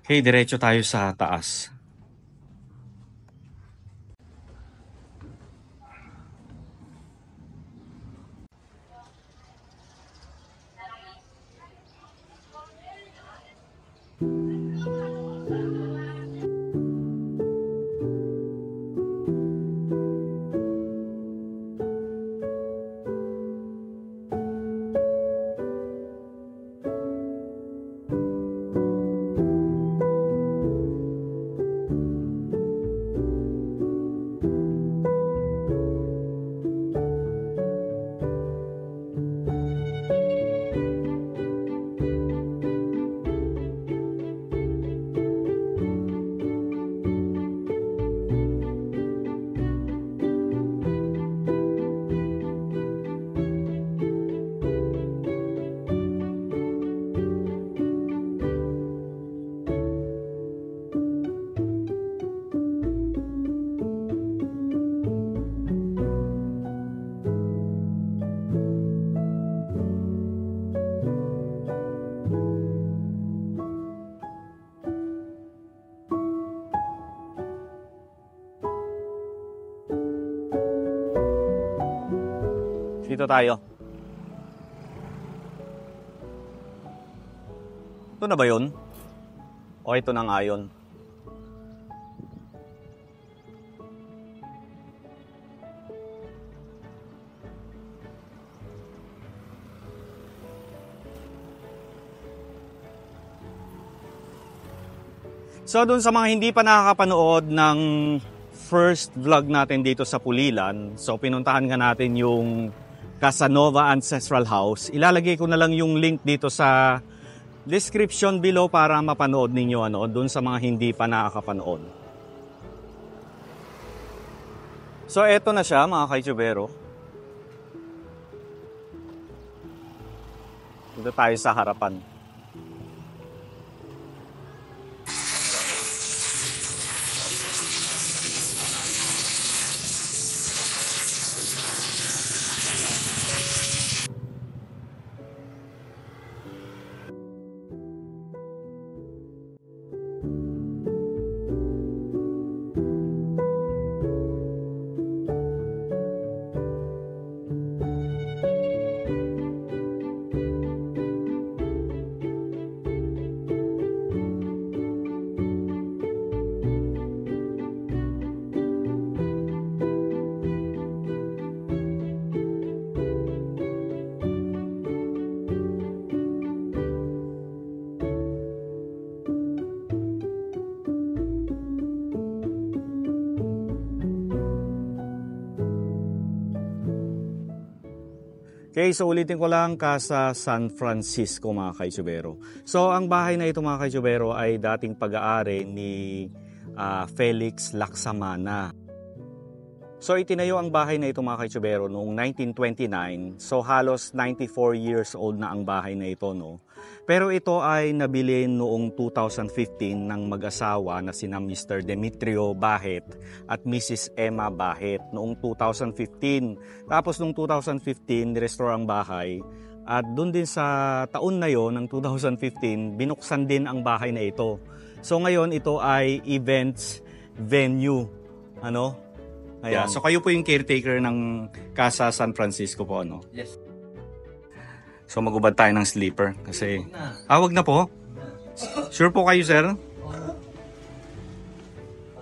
Okay, diretso tayo sa taas. Dito tayo. Ito na ba yun? O ito na nga yun? So doon sa mga hindi pa nakakapanood ng first vlog natin dito sa Pulilan, so pinuntahan nga natin yung Casanova Ancestral House. Ilalagay ko na lang yung link dito sa description below para mapanood ninyo doon sa mga hindi pa nakakapanood. So eto na siya mga kaitsubero. Dito tayo sa harapan. Okay, so ulitin ko lang, Casa San Francisco mga kaitsubero. So ang bahay na ito mga kaitsubero ay dating pag-aari ni Felix Laksamana. So itinayo ang bahay na ito mga kaitsubero noong 1929. So halos 94 years old na ang bahay na ito, no? Pero ito ay nabili noong 2015 ng mag-asawa na sina Mr. Demetrio Bahet at Mrs. Emma Bahet noong 2015. Tapos noong 2015, nirestore ang bahay. At doon din sa taon na yon ng 2015, binuksan din ang bahay na ito. So ngayon ito ay events venue. Ano? Ayan. So kayo po yung caretaker ng Casa San Francisco po, no? Yes. So magubad tayo ng sleeper kasi... wag na po. Sure po kayo, sir?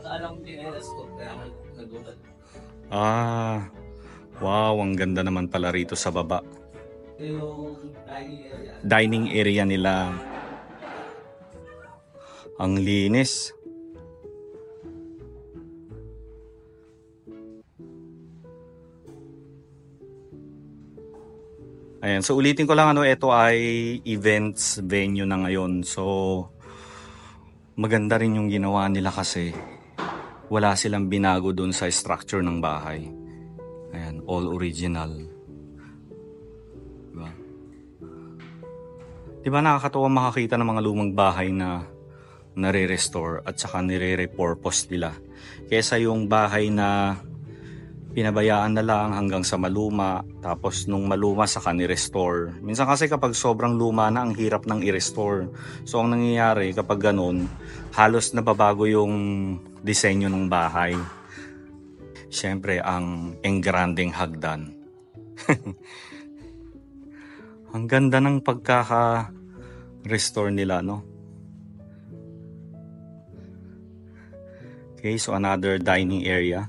Alam din ko kaya nagulat. Wow, ang ganda naman pala rito sa baba. Yung Dining area nila. Ang linis. Ayan, so ulitin ko lang ito ay events venue na ngayon. So maganda rin yung ginawa nila kasi wala silang binago dun sa structure ng bahay. Ayan, all original. Diba? Diba nakakatuwa makakita ng mga lumang bahay na nare-restore at saka nire-repurpose nila. Kesa yung bahay na pinabayaan na lang hanggang sa maluma, tapos nung maluma saka ni-restore. Minsan kasi kapag sobrang luma na, ang hirap nang i-restore. So ang nangyayari kapag ganun, halos nababago yung disenyo ng bahay. Siyempre ang engrandeng hagdan. Ang ganda ng pagkaka-restore nila, no? Okay, so another dining area.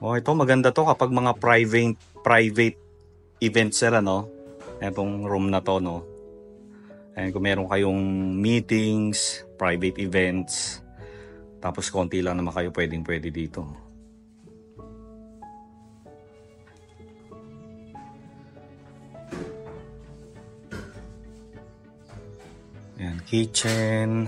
Oh, ito maganda to kapag mga private events sila, no? Itong room na to, no? And kung meron kayong meetings, private events, tapos konti lang naman kayo pwede dito. Ayan, kitchen.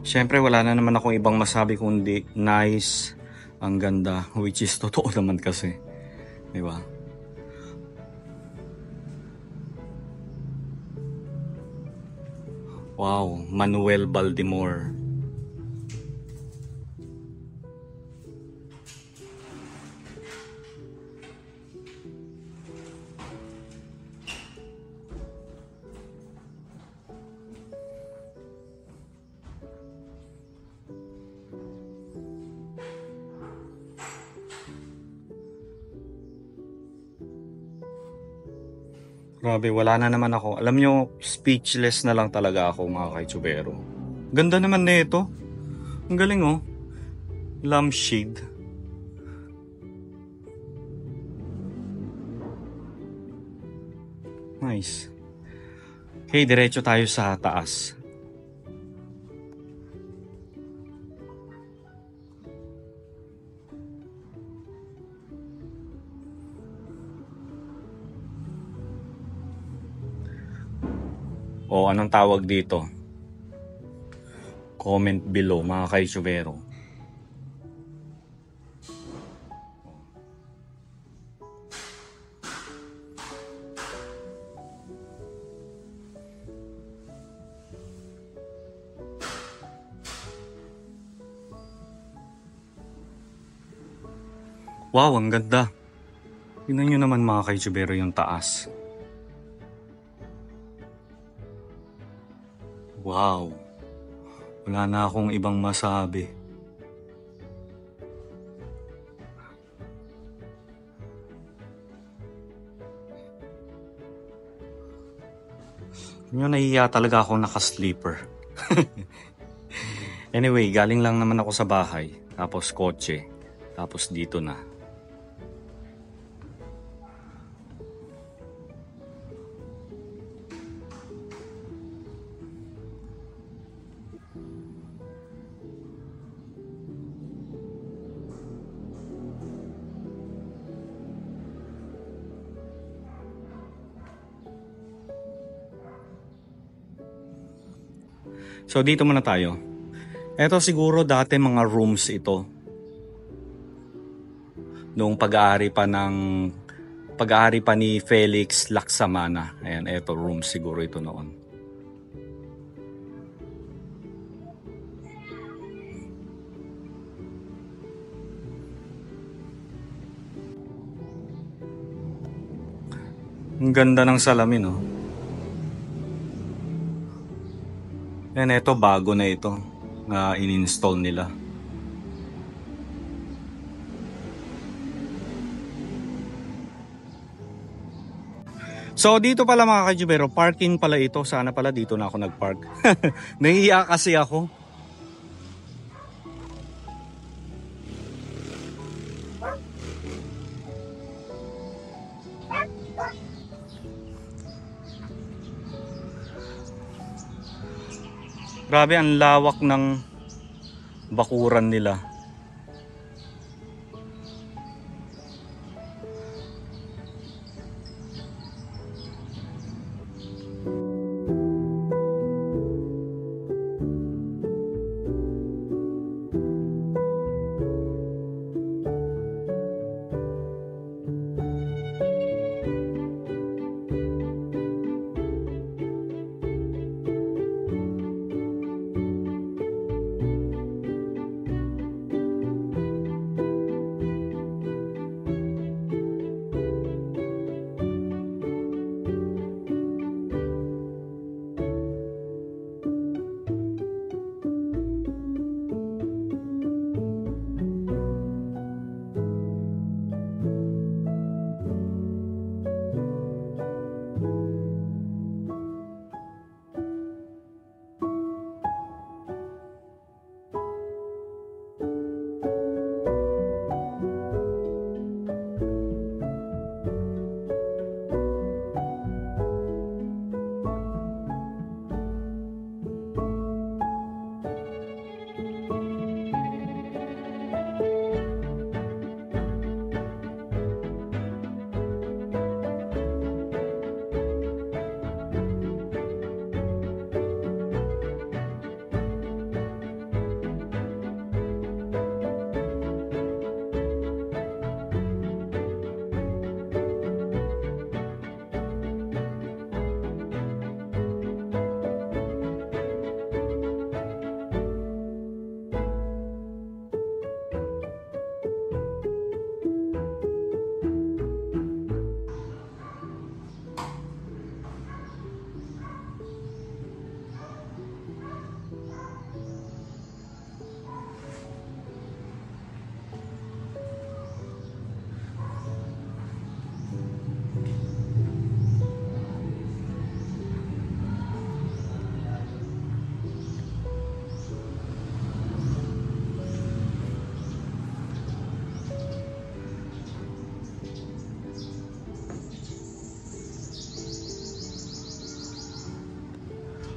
Siyempre wala na naman akong ibang masabi kundi nice, ang ganda, which is totoo naman kasi, di ba? Wow, Manuel Baltimore. Grabe, wala na naman ako. Alam nyo, speechless na lang talaga ako mga kaitsubero. Ganda naman nito. Ang galing oh. Lampshade. Nice. Okay, diretso tayo sa taas. O anong tawag dito? Comment below mga kaitsubero. Wow, ang ganda. Tingnan nyo naman mga kaitsubero yung taas. Wow. Wala na akong ibang masabi. Yung nahiya talaga ako naka-sleeper. Anyway, galing lang naman ako sa bahay. Tapos kotse. Tapos dito na. So dito muna tayo. Ito siguro dati mga rooms ito. Noong pag-aari pa ni Felix Laksamana. Ayan, ito room siguro ito noon. Ang ganda ng salamin, oh. Yan, ito bago na ito na in-install nila. So dito pala mga kajubero, parking pala ito. Sana pala dito na ako nagpark. Nahihiya kasi ako. Grabe ang lawak ng bakuran nila.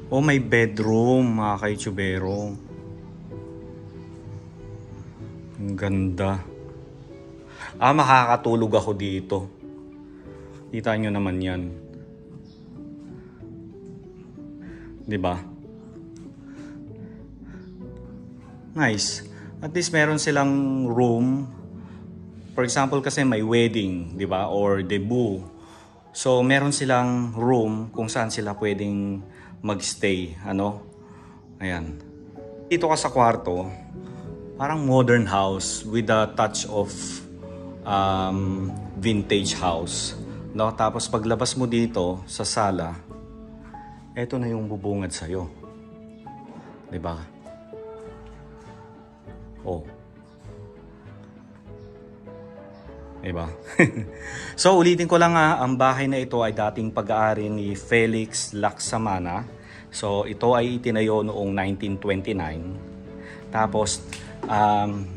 Oh, may bedroom mga kaitsubero. Ang ganda. Makakatulog ako dito. Kita nyo naman yan. Diba? Nice. At least meron silang room. For example kasi may wedding, diba? Or debut. So meron silang room kung saan sila pwedeng magstay. Ano? Ayan. Dito ka sa kwarto, parang modern house with a touch of vintage house. No? Tapos paglabas mo dito sa sala, eto na yung bubungad sa'yo. Diba? Oh. Diba? So ulitin ko lang ang bahay na ito ay dating pag-aari ni Felix Laksamana. So ito ay itinayo noong 1929. Tapos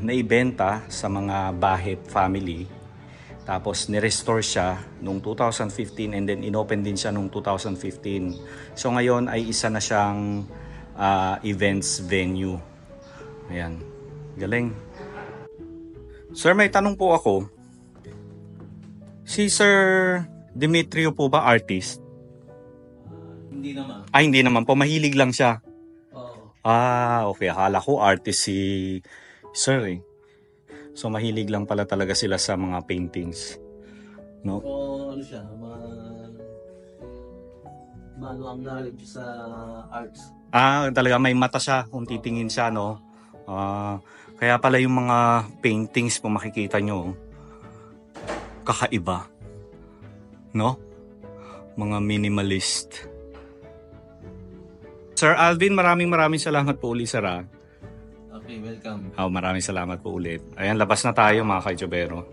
naibenta sa mga Bahit family. Tapos ni-restore siya noong 2015 and then inopen din siya noong 2015. So ngayon ay isa na siyang events venue. Ayan. Galing. Sir, may tanong po ako. Si Sir Demetrio po ba artist? Hindi naman. Hindi naman po. Mahilig lang siya. Oo. Okay. Akala ko artist si Sir eh. So mahilig lang pala talaga sila sa mga paintings. No? O ano siya, ano ang knowledge sa arts. Talaga may mata siya kung titingin siya, no? Kaya pala yung mga paintings po makikita nyo, kakaiba. No? Mga minimalist. Sir Alvin, maraming salamat po ulit, sir. Okay, welcome. Maraming salamat po ulit. Ayan, labas na tayo mga kaitsubero.